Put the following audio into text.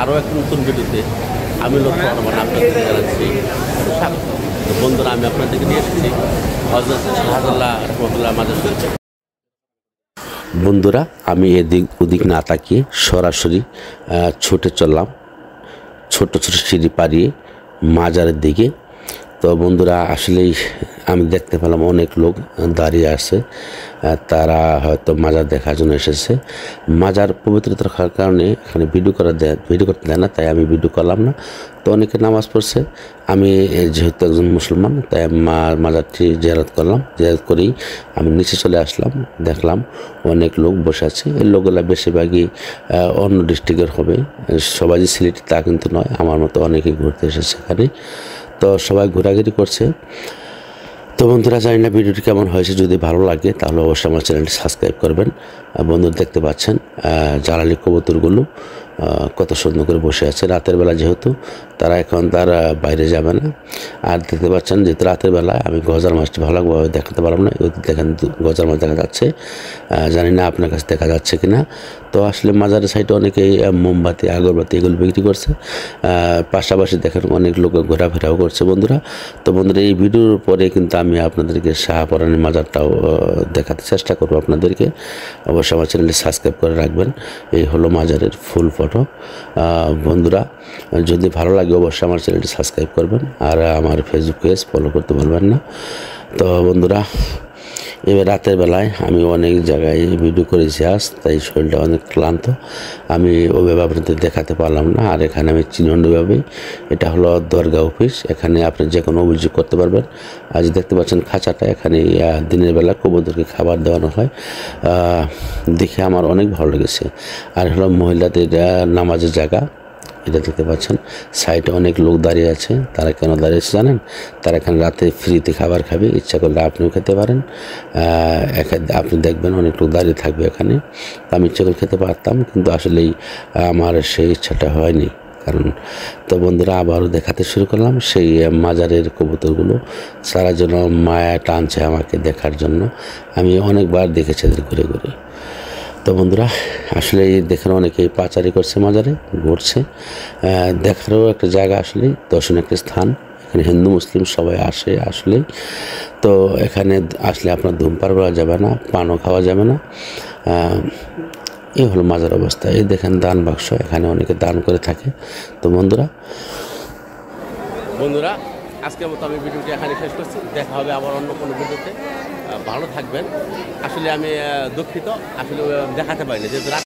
আরও একটা নতুন ভিডিওতে আমি লক্ষ্য রহমান আপনাদেরকে জানাচ্ছি স্বাগত। তো বন্ধুরা, আমি আপনাদেরকে নিয়ে এসেছি হযরত শাহজালাল রহমাতুল্লাহ মাজার শরীফে। বন্ধুরা, আমি এদিক ওদিক না তাকিয়ে সরাসরি ছুটে চললাম ছোট ছোট সিঁড়ি পাড়িয়ে মাজারের দিকে। তো বন্ধুরা, আসলেই আমি দেখতে পেলাম অনেক লোক দাঁড়িয়ে আছে, তারা হয়তো মাজার দেখার জন্য এসেছে। মাজার পবিত্র থাকার কারণে এখানে ভিডিও করতে দেয় না, তাই আমি ভিডিও করলাম না। তো অনেকে নামাজ পড়ছে, আমি যেহেতু একজন মুসলমান তাই মাজারটি জিয়ারত করলাম। জিয়ারত করেই আমি নিচে চলে আসলাম, দেখলাম অনেক লোক বসে আছে। এই লোকগুলা বেশিরভাগই অন্য ডিস্ট্রিক্টের হবে, সবাই যে সিলেটি তা কিন্তু নয়, আমার মতো অনেকেই ঘুরতে এসেছে এখানে। তো সবাই ঘোরাঘুরি করছে। তো বন্ধুরা, জানি না ভিডিওটি কেমন হয়েছে, যদি ভালো লাগে তাহলে অবশ্যই আমার চ্যানেলটি সাবস্ক্রাইব করবেন। বন্ধুরা, দেখতে পাচ্ছেন জ্বালানি কবুতরগুলো কত সুন্দর করে বসে আছে। রাতের বেলা যেহেতু তারা এখন তার বাইরে যাবে না। আর দেখতে পাচ্ছেন যেহেতু রাতের বেলা আমি গজার মাছটি ভালোভাবে দেখাতে পারলাম না। দেখেন গজার মাছ দেখা যাচ্ছে, জানি না আপনার কাছে দেখা যাচ্ছে কিনা। তো আসলে মাজারের সাইডে অনেকেই মোমবাতি আগরবাতি এগুলো বিক্রি করছে, পাশাপাশি দেখেন অনেক লোক ঘোরাফেরাও করছে বন্ধুরা। তো বন্ধুরা, এই ভিডিওর পরে কিন্তু আমি আপনাদেরকে শাহপরানের মাজারটাও দেখাতে চেষ্টা করবো আপনাদেরকে। অবশ্যই আমার চ্যানেলটি সাবস্ক্রাইব করে রাখবেন। এই হলো মাজারের ফুল ফটো। বন্ধুরা, যদি ভালো লাগে অবশ্যই আমার চ্যানেলটি সাবস্ক্রাইব করবেন, আর আমার ফেসবুক পেজ ফলো করতে বলবেন না। তো বন্ধুরা, এবার রাতের বেলায় আমি অনেক জায়গায় ভিডিও করেছি আজ, তাই শরীরটা অনেক ক্লান্ত, আমি ওইভাবে আপনাদের দেখাতে পারলাম না। আর এখানে আমি চিনভাবে, এটা হলো দরগা অফিস, এখানে আপনি যে কোনো অভিযোগ করতে পারবেন। আজ দেখতে পাচ্ছেন খাঁচাটা, এখানে দিনের বেলা কবুতরকে খাবার দেওয়ানো হয়, দেখে আমার অনেক ভালো লেগেছে। আর হলো মহিলাদের নামাজের জায়গা, এটা দেখতে পাচ্ছেন সাইডে অনেক লোক দাঁড়িয়ে আছে। তারা কেন দাঁড়িয়েছে জানেন? তারা এখানে রাতে ফ্রিতে খাবার খাবে, ইচ্ছা করলে আপনিও খেতে পারেন। আপনি দেখবেন অনেক লোক দাঁড়িয়ে থাকবে এখানে। আমি ইচ্ছা করে খেতে পারতাম, কিন্তু আসলেই আমার সেই ইচ্ছাটা হয়নি। কারণ তো বন্ধুরা, আবারও দেখাতে শুরু করলাম সেই মাজারের কবুতরগুলো। সারা জন্য মায়া টানছে আমাকে দেখার জন্য, আমি অনেকবার দেখেছি এদের ঘুরে ঘুরে। তো বন্ধুরা, আসলে দেখেন অনেকেই পাচারি করছে, মাজারে ঘুরছে, দেখারও একটা জায়গা, আসলে দর্শনীয় একটা স্থান। এখানে হিন্দু মুসলিম সবাই আসে আসলে। তো এখানে আসলে আপনার ধূমপান করা যাবে না, পানও খাওয়া যাবে না। এই হলো মাজার অবস্থা। এই দেখেন দান বাক্স, এখানে অনেকে দান করে থাকে। তো বন্ধুরা আজকের মতো আমি ভিডিওটি এখানে শেষ করছি। দেখা হবে আবার অন্য কোনো ভিডিওতে। ভালো থাকবেন। আসলে আমি দুঃখিত, আসলে দেখাতে পারিনি যেহেতু